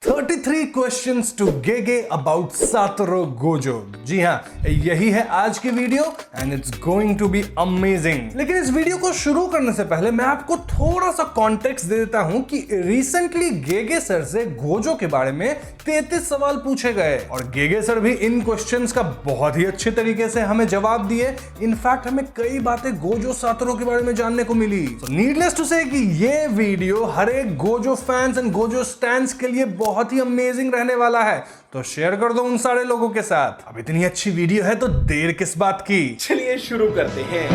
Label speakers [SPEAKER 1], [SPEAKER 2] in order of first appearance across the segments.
[SPEAKER 1] 33 questions to Gege about Satoru Gojo। जी हाँ, यही है आज की video and it's going to be amazing. लेकिन इस वीडियो को शुरू करने से पहले मैं आपको थोड़ा सा कॉन्टेक्स्ट दे देता हूं कि रिसेंटली गेगे सर से गोजो के बारे में 33 सवाल पूछे गए और गेगे सर भी इन क्वेश्चंस का बहुत ही अच्छे तरीके से हमें जवाब दिए। इनफैक्ट हमें कई बातें गोजो सातोरू के बारे में जानने को मिली। नीडलेस टू से कि ये वीडियो हर एक Gojo fans and Gojo stance के लिए बहुत ही अमेजिंग रहने वाला है, तो शेयर कर दो उन सारे लोगों के साथ। अब इतनी अच्छी वीडियो है तो देर किस बात की,
[SPEAKER 2] चलिए शुरू करते हैं।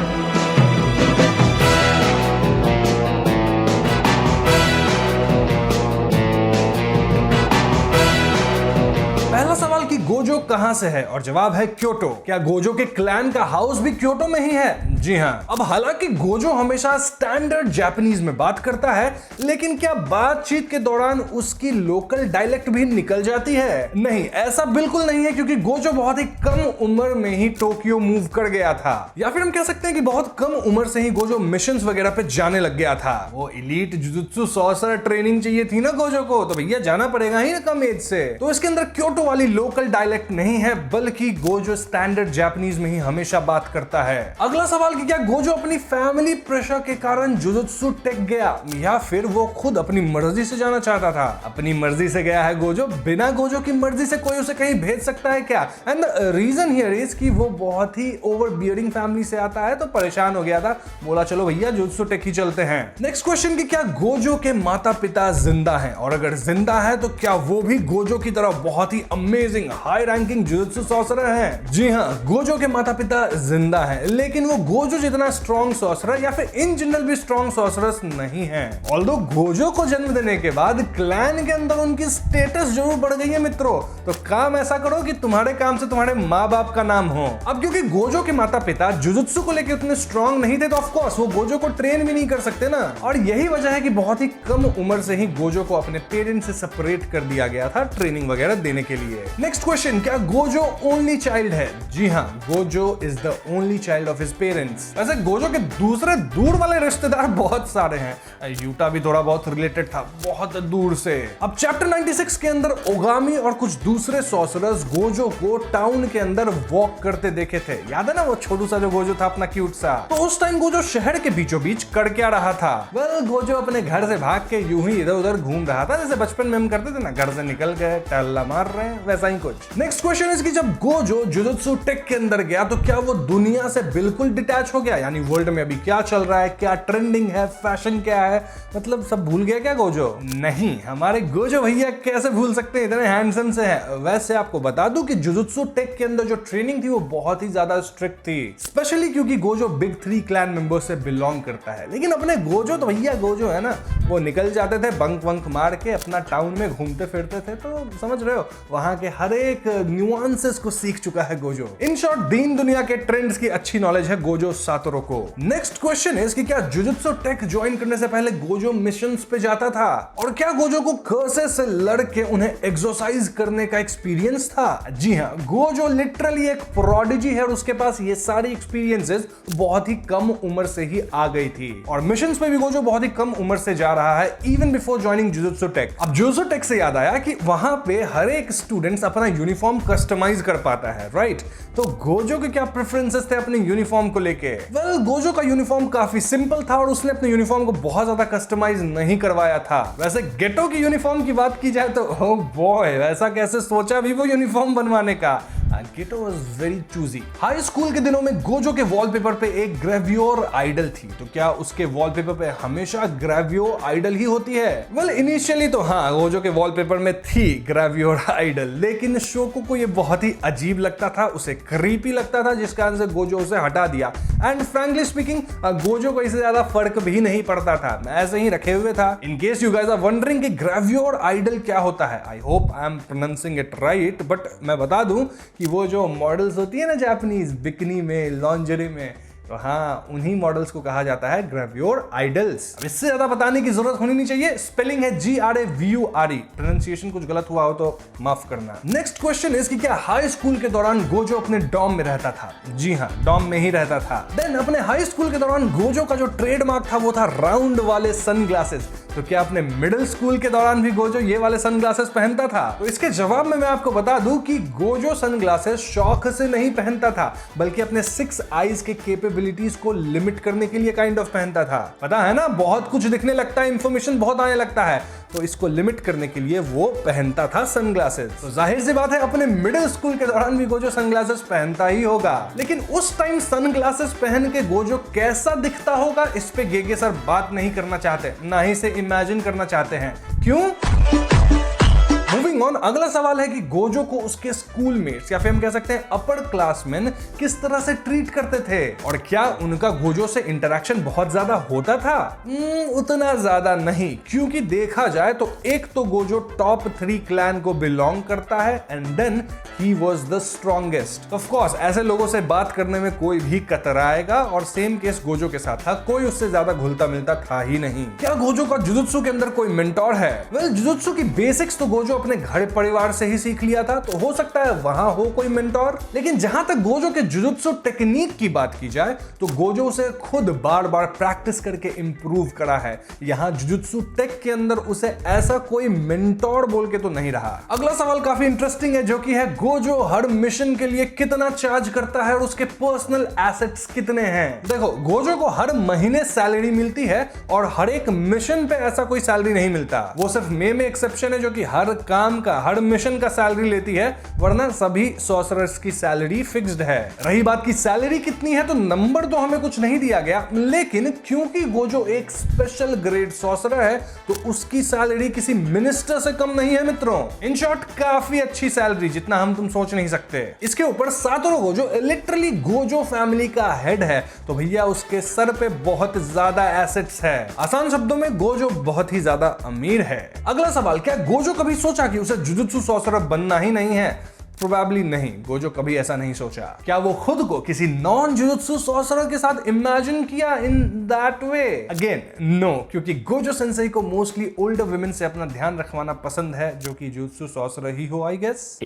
[SPEAKER 1] पहला सवाल कि गोजो कहां से है और जवाब है क्योटो। क्या गोजो के क्लैन का हाउस भी क्योटो में ही है? जी हां। अब हालांकि गोजो हमेशा स्टैंडर्ड जापानीज में बात करता है, लेकिन क्या बातचीत के दौरान उसकी लोकल डायलेक्ट भी निकल जाती है? नहीं, ऐसा बिल्कुल नहीं है, क्योंकि गोजो बहुत ही कम उम्र में ही टोक्यो मूव कर गया था, या फिर हम कह सकते हैं कि बहुत कम उम्र से ही गोजो मिशंस वगैरह पे जाने लग गया था। वो एलीट जुजुत्सु सॉर्सरर ट्रेनिंग चाहिए थी ना गोजो को, तो भैया जाना पड़ेगा ही ना कम एज से। तो इसके अंदर क्योटो वाली लोकल डायलेक्ट नहीं है, बल्कि गोजो स्टैंडर्ड जापानीज में ही हमेशा बात करता है। अगला सवाल कि क्या गोजो अपनी फैमिली प्रेशर के कारण जुजुत्सु टेक गया, या फिर वो खुद अपनी मर्जी से जाना चाहता था? अपनी मर्जी से गया है गोजो। बिना गोजो की मर्जी से कोई उसे कहीं भेज सकता है क्या? एंड रीजन हियर इज कि वो बहुत ही ओवर बियरिंग फैमिली से आता है, तो परेशान हो गया था, बोला चलो भैया जुजुत्सु टेक ही चलते हैं। नेक्स्ट क्वेश्चन कि क्या गोजो के माता पिता जिंदा हैं, और अगर जिंदा है तो क्या वो भी गोजो की तरह बहुत ही amazing high ranking jujutsu sorcerer हैं? जी हां, गोजो के माता पिता जिंदा हैं, लेकिन वो गोजो जितना स्ट्रॉन्ग सॉर्सरर या फिर इन जनरल भी स्ट्रॉन्ग सॉर्सरर्स नहीं हैं। ऑल्दो गोजो को जन्म देने के बाद क्लैन के अंदर उनकी स्टेटस जरूर बढ़ गई है मित्रों। तो काम ऐसा करो कि तुम्हारे काम से तुम्हारे माँ बाप का नाम हो। अब क्योंकि गोजो के माता पिता जुजुत्सु को लेकर उतने स्ट्रॉन्ग नहीं थे, तो ऑफ कोर्स वो गोजो को ट्रेन भी नहीं कर सकते ना, और यही वजह है कि बहुत ही कम उम्र से ही गोजो को अपने पेरेंट्स से सेपरेट कर दिया गया था ट्रेनिंग वगैरह देने के लिए। नेक्स्ट क्वेश्चन, क्या गोजो ओनली चाइल्ड है? जी हाँ, Gojo is the only child of his parents. वैसे गोजो के दूसरे दूर वाले रिश्तेदार बहुत सारे हैं, यूटा भी थोड़ा बहुत रिलेटेड था बहुत दूर से। अब चैप्टर 96 के अंदर ओगामी और कुछ दूसरे सॉर्सरर्स गोजो को टाउन के अंदर वॉक करते देखे थे। याद है ना वो छोटू सा जो गोजो था अपना क्यूट सा? तो उस टाइम गोजो शहर के बीचों बीच कर क्या रहा था? वेल, गोजो अपने घर से भाग के यूं ही इधर उधर घूम रहा था, जैसे बचपन में हम करते थे ना, घर से निकल गए टल्ला मार रहे हैं, वैसा ही कुछ। नेक्स्ट क्वेश्चन इज कि जब गोजो जुजुत्सु टेक के अंदर गया तो क्या वो दुनिया से बिल्कुल डिटैच हो गया, यानी वर्ल्ड में अभी क्या चल रहा है, क्या ट्रेंडिंग है, फैशन क्या है, मतलब सब भूल गया क्या गोजो? नहीं, हमारे गोजो भैया कैसे भूल सकते हैं, इतने हैंडसम से हैं। वैसे आपको बता दूं कि जुजुत्सु टेक के अंदर जो ट्रेनिंग थी वो बहुत ही ज्यादा स्ट्रिक्ट थी, स्पेशली क्योंकि गोजो बिग 3 क्लैन मेंबर से बिलोंग करता है। लेकिन अपने गोजो तो भैया गोजो है ना, वो निकल जाते थे बंक वंक मार के, अपना टाउन में घूमते फिरते थे, तो समझ रहे हो वहां के हर एक न्यूआंसेस को सीख चुका है गोजो। इन शॉर्ट, दीन दुनिया के ट्रेंड्स की अच्छी नॉलेज है गोजो सातोरू को। नेक्स्ट क्वेश्चन है कि क्या जुजुत्सु टेक ज्वाइन करने से पहले गोजो मिशंस पे जाता था, और क्या गोजो को कर्सेस से लड़ के उन्हें एक्सोसाइज करने का एक्सपीरियंस था? जी हां, गोजो लिटरली एक प्रोडिजी है और उसके पास ये सारी एक्सपीरियंसेस बहुत ही कम उम्र से ही आ गई थी, और मिशंस पे भी गोजो बहुत ही कम उम्र से जा रहा है, even before joining Jujutsu Tech. अब जुजुत्सु टेक से याद आया कि वहां पे हर एक स्टूडेंट्स अपना यूनिफॉर्म कस्टमाइज कर पाता है, राइट? तो गोजो के क्या प्रेफरेंसेस थे अपने यूनिफॉर्म को लेके? वेल, गोजो का यूनिफॉर्म काफी सिंपल था और उसने अपने यूनिफॉर्म को बहुत ज्यादा कस्टमाइज नहीं करवाया था। वैसे गेटो की यूनिफॉर्म की बात की जाए तो ओह बॉय, वैसा कैसे सोचा भी वो यूनिफॉर्म बनवाने का? Geto was very choosy. High school के दिनों में गोजो के वॉलपेपर पे एक ग्रेवियोर आइडल थी, तो क्या उसके वॉलपेपर पे हमेशा ग्रेवियोर आइडल ही होती है? वेल, इनिशियली तो हाँ, गोजो के वॉलपेपर में थी ग्रेवियोर आइडल, लेकिन शोको को ये बहुत ही अजीब लगता था, उसे क्रीपी लगता था, जिस कारण से गोजो उसे हटा दिया। एंड फ्रैंकली स्पीकिंग, गोजो को इससे ज्यादा फर्क भी नहीं पड़ता था, ऐसे ही रखे हुए था। In case you guys are wondering कि ग्रेवियोर आइडल क्या होता है, I hope I am pronouncing it right, but मैं बता दूं कि वो जो मॉडल्स होती है ना जापानीज, बिकनी में, लॉन्जरी में, तो हाँ, उन्हीं मॉडल्स को कहा जाता है ग्रेवियोर आइडल्स। अब इससे ज्यादा बताने की जरूरत होनी नहीं चाहिए, स्पेलिंग है GRAVURE, प्रोनाउंसिएशन कुछ गलत हुआ हो तो माफ करना। नेक्स्ट क्वेश्चन इज कि क्या हाई स्कूल के दौरान गोजो अपने डॉम में रहता था? जी हाँ, डॉम में ही रहता था। देन अपने हाई स्कूल के दौरान गोजो का जो ट्रेडमार्क था वो था राउंड वाले सनग्लासेस। तो क्या अपने मिडिल स्कूल के दौरान भी गोजो ये वाले सनग्लासेस पहनता था? तो इसके जवाब में मैं आपको बता दूं कि गोजो सनग्लासेस शौक से नहीं पहनता था, बल्कि अपने 6 आईज के कैपेबिलिटीज को लिमिट करने के लिए काइंड ऑफ पहनता था। पता है ना, बहुत कुछ दिखने लगता है, इंफॉर्मेशन बहुत आने लगता है, तो इसको लिमिट करने के लिए वो पहनता था सनग्लासेस। तो जाहिर सी बात है अपने मिडिल स्कूल के दौरान भी गोजो सनग्लासेस पहनता ही होगा। लेकिन उस टाइम सनग्लासेस पहन के गोजो कैसा दिखता होगा, इस पे गेगे सर बात नहीं करना चाहते, ना ही से इमेजिन करना चाहते हैं। क्यों? मूविंग ऑन, अगला सवाल है कि गोजो को उसके स्कूलमेट्स या फिर हम कह सकते हैं अपर क्लासमेन किस तरह से ट्रीट करते थे, और क्या उनका गोजो से इंटरेक्शन बहुत ज्यादा होता था? उतना ज्यादा नहीं, क्योंकि देखा जाए तो एक तो गोजो टॉप 3 क्लैन को बिलोंग करता है and then he was the strongest. Of course ऐसे लोगों से बात करने में कोई भी कतराएगा, और सेम केस गोजो के साथ था, कोई उससे ज्यादा घुलता मिलता था ही नहीं। क्या गोजो का जुजुत्सु के अंदर कोई मेंटोर है? वेल, जुजुत्सु की बेसिक्स तो गोजो अपने घर परिवार से ही सीख लिया था, तो हो सकता है वहां हो कोई मेंटोर। लेकिन जहां तक गोजो के जुजुत्सु टेक्निक की बात की जाए तो गोजो उसे खुद बार बार प्रैक्टिस करके इंप्रूव करा है। यहां जुजुत्सु टेक के अंदर उसे ऐसा कोई मेंटोर बोल के तो नहीं रहा। अगला सवाल काफी इंटरेस्टिंग है, जो कि है गोजो हर मिशन के लिए कितना चार्ज करता है और उसके पर्सनल एसेट्स कितने हैं। देखो, गोजो को हर महीने सैलरी मिलती है और हर एक मिशन पे ऐसा कोई सैलरी नहीं मिलता। वो सिर्फ मे में एक्सेप्शन है, जो कि हर काम का, हर मिशन का सैलरी लेती है, वरना सभी सॉर्सरर्स की सैलरी फिक्स्ड है। रही बात की सैलरी कितनी है, तो नंबर तो हमें कुछ नहीं दिया गया, लेकिन क्योंकि गोजो एक स्पेशल ग्रेड सॉर्सरर है तो उसकी सैलरी किसी मिनिस्टर से कम नहीं है मित्रों। इन शॉर्ट, काफी अच्छी सैलरी, जितना हम तुम सोच नहीं सकते। इसके ऊपर Satoru Gojo literally Gojo family का हेड है, तो भैया उसके सर पे बहुत ज्यादा एसेट्स है। आसान शब्दों में गोजो बहुत ही ज्यादा अमीर है। अगला सवाल, क्या गोजो कभी सोचा कि उसे जुजुत्सु सॉर्सरर बनना ही नहीं है? प्रोबेबली नहीं, गोजो कभी ऐसा नहीं सोचा। क्या वो खुद को किसी नॉन जुजुत्सु सॉर्सरर के साथ इमेजिन किया in that way? Again no, क्योंकि गोजो सेंसेई को मोस्टली ओल्डर वुमेन से अपना ध्यान रखवाना पसंद है, जो कि जुजुत्सु सॉर्सरर ही हो, आई गेस।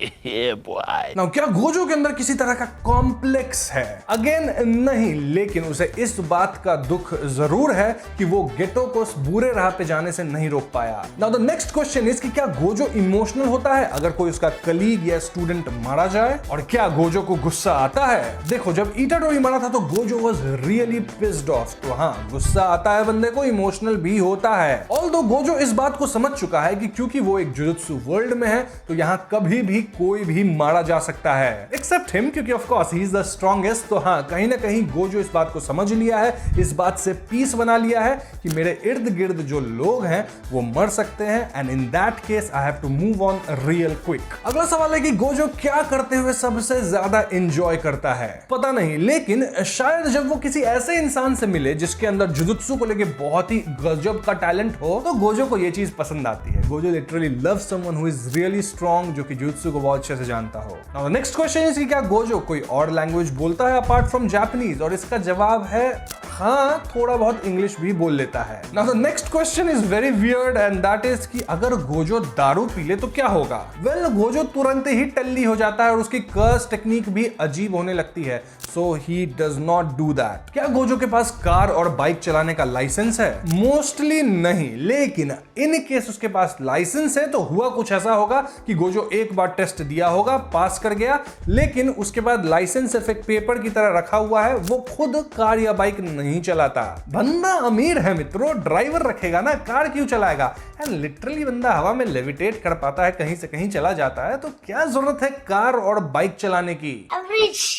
[SPEAKER 1] नाउ, क्या गोजो के अंदर किसी तरह का कॉम्प्लेक्स है? अगेन नहीं, लेकिन उसे इस बात का दुख जरूर है कि वो गेटो को बुरे राह पे जाने से नहीं रोक पाया। Now the next question is कि क्या गोजो इमोशनल होता है अगर कोई उसका कलीग या स्टूडेंट मारा जाए, और क्या गोजो को गुस्सा आता है? देखो, जब इटाडोरी मारा था तो Gojo was really pissed off, तो हाँ, गुस्सा आता है बंदे को, इमोशनल भी होता है। ऑल्दो गोजो इस बात को समझ चुका है कि क्योंकि वो एक जुजुत्सु वर्ल्ड में है तो यहाँ कभी भी कोई भी मारा जा सकता है, एक्सेप्ट हिम, क्योंकि of course he is the strongest. तो हाँ, कहीं ना कहीं गोजो इस बात को समझ लिया है, इस बात से पीस बना लिया है कि मेरे इर्द गिर्द जो लोग हैं वो मर सकते हैं, and in that case I have to move on real quick. अगला सवाल है कि गोजो क्या करते हुए सबसे ज्यादा एंजॉय करता है? पता नहीं, लेकिन शायद जब वो किसी ऐसे इंसान से मिले जिसके अंदर जुजुत्सु को लेके बहुत ही गजब का टैलेंट हो, तो गोजो को ये चीज पसंद आती है। Gojo literally loves someone who is really strong, जो कि जुजुत्सु को बहुत अच्छे से जानता हो। Now the next question is कि क्या गोजो कोई और लैंग्वेज बोलता है अपार्ट फ्रॉम जापानीज, और इसका जवाब है हाँ, थोड़ा बहुत इंग्लिश भी बोल लेता है। Now the next question is very weird and that is कि अगर गोजो दारू पी ले तो क्या होगा? वेल, गोजो तुरंत ही टल्ली हो जाता है और उसकी कर्स टेक्निक भी अजीब होने लगती है, so he does not do that. क्या गोजो के पास कार और बाइक चलाने का लाइसेंस है? मोस्टली नहीं, लेकिन इन केस उसके पास लाइसेंस है तो हुआ कुछ ऐसा होगा कि गोजो एक बार टेस्ट दिया होगा, पास कर गया, लेकिन उसके बाद लाइसेंस सिर्फ एक पेपर की तरह रखा हुआ है, वो खुद कार या बाइक नहीं चलाता। बंदा अमीर है मित्रों, ड्राइवर रखेगा ना, कार क्यों चलाएगा? एंड लिटरली बंदा हवा में लेविटेट कर पाता है, कहीं से कहीं चला जाता है, तो क्या जरूरत है कार और बाइक चलाने की?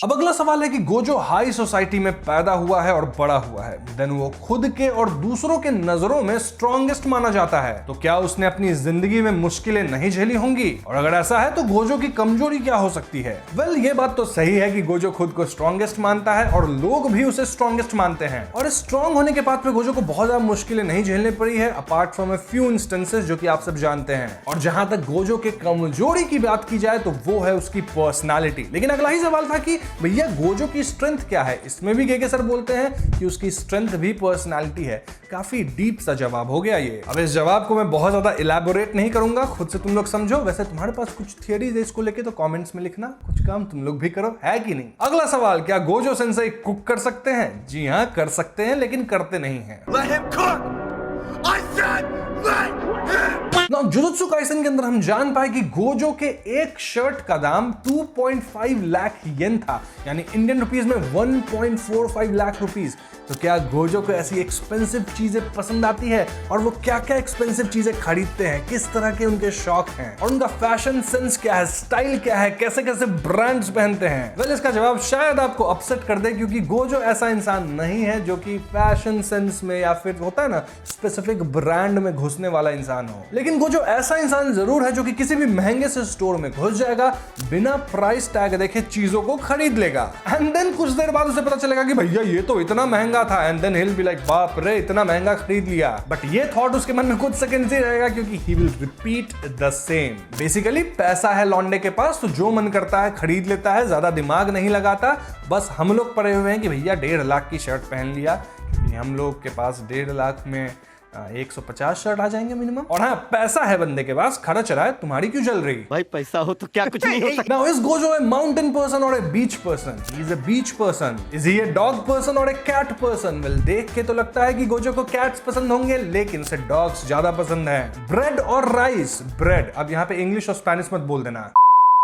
[SPEAKER 1] अब अगला सवाल है कि गोजो हाई सोसाइटी में पैदा हुआ है और बड़ा हुआ है, देन वो खुद के और दूसरों के नजरों में स्ट्रॉन्गेस्ट माना जाता है, तो क्या उसने अपनी जिंदगी में मुश्किलें नहीं झेली होंगी? और अगर ऐसा है तो गोजो की कमजोरी क्या हो सकती है? वेल, ये बात तो सही है कि गोजो खुद को स्ट्रॉन्गेस्ट मानता है और लोग भी उसे स्ट्रॉन्गेस्ट मानते हैं, और स्ट्रॉन्ग होने के बाद में गोजो को बहुत ज्यादा मुश्किलें नहीं झेलनी पड़ी है, apart from a few instances जो कि आप सब जानते हैं। और जहां तक गोजो के कमजोरी की बात की जाए तो वो है उसकी पर्सनालिटी। लेकिन अगला ही सवाल था कि भैया गोजो की स्ट्रेंथ क्या है? इसमें भी गेगे सर बोलते हैं कि उसकी स्ट्रेंथ भी पर्सनालिटी है। काफी डीप सा जवाब हो गया ये। अब इस जवाब को मैं बहुत ज्यादा इलैबोरेट नहीं करूंगा, खुद से तुम लोग समझो। वैसे तुम्हारे पास कुछ थियरीज है इसको लेके तो कमेंट्स में लिखना, कुछ काम तुम लोग भी करो, है कि नहीं? अगला सवाल, क्या गोजो सेंसेई कुक कर सकते हैं? जी हाँ, कर सकते हैं, लेकिन करते नहीं हैं।
[SPEAKER 2] Let him cook! I said
[SPEAKER 1] ना जुजुत्सु काइसेन के अंदर हम जान पाए कि गोजो के एक शर्ट का दाम 2.5 लाख येन था, यानी इंडियन रुपीस में 1.45 लाख रुपीस। तो क्या गोजो को ऐसी एक्सपेंसिव चीजें पसंद आती है और वो क्या क्या एक्सपेंसिव चीजें खरीदते हैं, किस तरह के उनके शौक हैं और उनका फैशन सेंस क्या है, स्टाइल क्या है, कैसे कैसे ब्रांड्स पहनते हैं? वेल, इसका जवाब शायद आपको अपसेट कर दे, क्योंकि गोजो ऐसा इंसान नहीं है जो कि फैशन सेंस में या फिर होता है ना स्पेसिफिक ब्रांड में घुसने वाला इंसान हो। लेकिन गोजो ऐसा इंसान जरूर है जो कि किसी भी महंगे से स्टोर में घुस जाएगा, बिना प्राइस टैग देखे चीजों को खरीद लेगा, एंड देन कुछ देर बाद उसे पता चलेगा कि भैया ये तो इतना महंगा था, and then he will be like बाप रे इतना महंगा खरीद लिया। बट ये थॉट उसके मन में कुछ सेकंड्स ही रहेगा, क्योंकि he will repeat the same. Basically पैसा है लौंडे के पास, तो जो मन करता है खरीद लेता है, ज्यादा दिमाग नहीं लगाता। बस हम लोग पड़े हुए हैं कि भैया 1.5 लाख की शर्ट पहन लिया, क्योंकि हम लोग के पास 1.5 लाख में 150 शर्ट आ जाएंगे मिनिमम। और हाँ, पैसा है बंदे के पास, खड़ा चला है, तुम्हारी क्यों जल रही?
[SPEAKER 3] भाई पैसा हो तो क्या कुछ नहीं हो सकता।
[SPEAKER 1] Now, is Gojo a mountain person or a beach person? He is a beach person. Is he a dog person or a cat person? Well, देख के तो लगता है कि गोजो को कैट्स पसंद होंगे, लेकिन उसे डॉग्स ज्यादा पसंद है। ब्रेड और राइस? ब्रेड। अब यहाँ पे इंग्लिश और स्पेनिश मत बोल देना।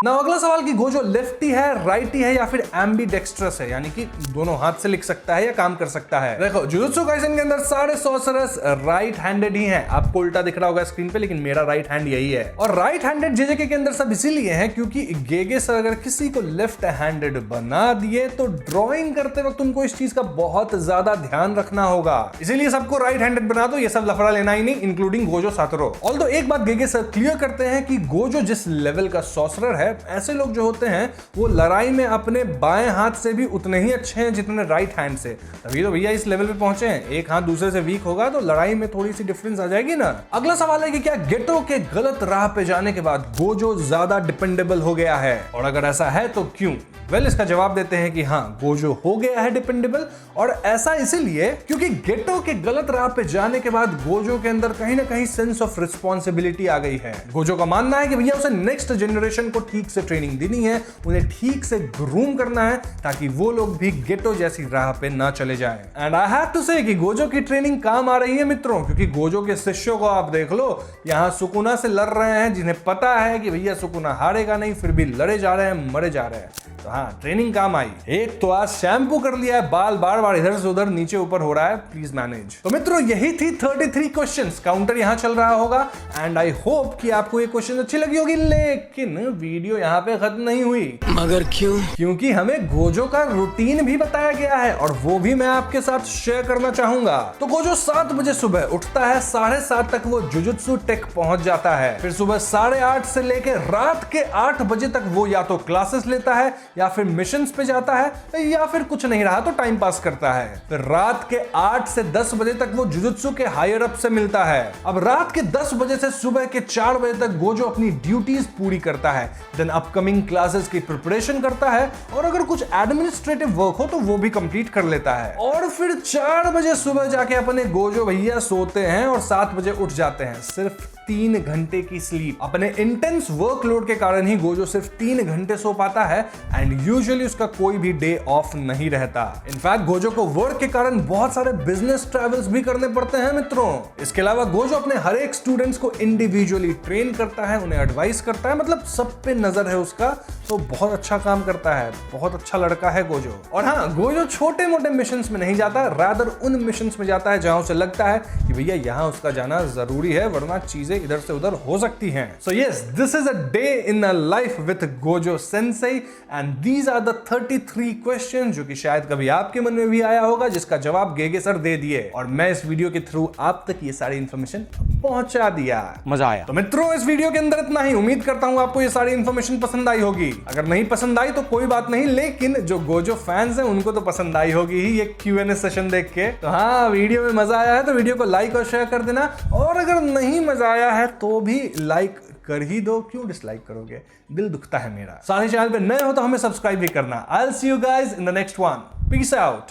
[SPEAKER 1] ना अगला सवाल कि गोजो लेफ्टी है, राइटी है या फिर एम्बीडेक्स्ट्रस है, यानी कि दोनों हाथ से लिख सकता है या काम कर सकता है। देखो, जुजुत्सु काइसेन के अंदर सारे सॉर्सरर्स राइट हैंडेड ही हैं। आपको उल्टा दिख रहा होगा स्क्रीन पे, लेकिन मेरा राइट हैंड यही है। और राइट हैंडेड जेजेके के अंदर सब इसीलिए है क्योंकि गेगे सर अगर किसी को लेफ्ट हैंडेड बना दिए तो ड्रॉइंग करते वक्त उनको इस चीज का बहुत ज्यादा ध्यान रखना होगा, इसीलिए सबको राइट हैंडेड बना दो। ये सब लफड़ा लेना ही नहीं, इंक्लूडिंग गोजो सातोरो। ऑल्दो एक बात गेगे सर क्लियर करते हैं कि गोजो जिस लेवल का सॉर्सरर है, ऐसे लोग जो होते हैं वो लड़ाई में अपने बाएं हाथ से भी उतने ही अच्छे हैं जितने राइट हैंड से। तभी तो भैया इस लेवल पे पहुंचे हैं। एक हाथ दूसरे से वीक होगा तो लड़ाई में थोड़ी सी डिफरेंस आ जाएगी ना। अगला सवाल है कि क्या गेटो के गलत राह पे जाने के बाद गोजो ज्यादा डिपेंडेबल हो गया है, और अगर ऐसा है तो क्यों? वेल, इसका जवाब देते हैं कि हाँ, गोजो हो गया है डिपेंडेबल, और ऐसा इसीलिए क्योंकि गेटो के गलत राह पे जाने के बाद गोजो के अंदर कहीं ना कहीं सेंस ऑफ रिस्पॉन्सिबिलिटी आ गई है। गोजो का मानना है कि भैया उसे नेक्स्ट जनरेशन को ठीक से ट्रेनिंग देनी है, उन्हें ठीक से ग्रूम करना है ताकि वो लोग भी गेटो जैसी राह पे ना चले जाएं। एंड आई हैव टू से कि गोजो की ट्रेनिंग काम आ रही है मित्रों, क्योंकि गोजो के शिष्यों को आप देख लो, यहाँ सुकुना से लड़ रहे हैं, जिन्हें पता है कि भैया सुकुना हारेगा नहीं, फिर भी लड़े जा रहे हैं, मरे जा रहे हैं। तो हाँ, ट्रेनिंग काम आई। एक तो आज शैम्पू कर लिया है, बाल बार बार इधर से उधर नीचे ऊपर हो रहा है, प्लीज मैनेज। तो मित्रों, यही थी 33 क्वेश्चंस। काउंटर यहाँ चल रहा होगा, एंड आई होप कि आपको ये क्वेश्चन अच्छी लगी होगी। लेकिन वीडियो यहाँ पे खत्म नहीं हुई।
[SPEAKER 3] मगर क्यों?
[SPEAKER 1] क्योंकि हमें गोजो का रूटीन भी बताया गया है, और वो भी मैं आपके साथ शेयर करना चाहूंगा। तो गोजो 7 बजे सुबह उठता है, 7:30 तक वो जुजुत्सु टेक पहुंच जाता है। फिर सुबह 8:30 से लेकर रात के 8 बजे तक वो या तो क्लासेस लेता है, या फिर मिशंस पे जाता है, या फिर कुछ नहीं रहा तो टाइम पास करता है। फिर रात के 8 से 10 बजे तक वो जुजुत्सु के हायर अप से मिलता है। अब रात के 10 बजे से सुबह के 4 बजे तक गोजो अपनी ड्यूटीज पूरी करता है, देन अपकमिंग क्लासेस की प्रिपरेशन करता है, और अगर कुछ एडमिनिस्ट्रेटिव वर्क हो तो वो भी कंप्लीट कर लेता है। और फिर 4 बजे सुबह जाके अपने गोजो भैया सोते हैं और 7 बजे उठ जाते हैं। सिर्फ 3 घंटे की स्लीप। अपने इंटेंस वर्कलोड के कारण ही गोजो सिर्फ 3 घंटे सो पाता है, एंड यूजुअली उसका कोई भी डे ऑफ नहीं रहता। इनफैक्ट गोजो को वर्क के कारण बहुत सारे बिजनेस ट्रैवल्स भी करने पड़ते हैं मित्रों। इसके अलावा गोजो अपने हर एक स्टूडेंट्स को इंडिविजुअली ट्रेन करता है, उन्हें एडवाइस करता है, मतलब सब पे नजर है उसका। तो बहुत अच्छा काम करता है, बहुत अच्छा लड़का है गोजो। और हाँ, गोजो छोटे मोटे मिशंस में नहीं जाता, रादर उन मिशंस में जाता है जहां उसे लगता है कि भैया यहां उसका जाना जरूरी है, वरना चीजें इधर से उधर हो सकती हैं। So yes, this is a day in a life with Gojo sensei, and these are the 33 question जो कि शायद कभी आपके मन में भी आया होगा, जिसका जवाब गेगे सर दे दिए, और मैं इस वीडियो के थ्रू आप तक ये सारी इंफॉर्मेशन पहुंचा दिया।
[SPEAKER 3] मजा आया।
[SPEAKER 1] तो मित्रों, इस वीडियो के अंदर इतना ही। उम्मीद करता हूं आपको ये सारी इंफॉर्मेशन पसंद आई होगी। अगर नहीं पसंद आई तो कोई बात नहीं, लेकिन जो गोजो फैंस हैं उनको तो पसंद आई होगी ही ये Q&A सेशन देख के। तो हाँ, वीडियो में मजा आया है तो वीडियो को लाइक और शेयर कर देना, और अगर नहीं मजा आया है तो भी लाइक कर ही दो, क्यों डिसलाइक करोगे? दिल दुखता है मेरा। साथ ही चैनल पे नए हो तो हमें सब्सक्राइब भी करना। I will see you guys in the next one. Peace out.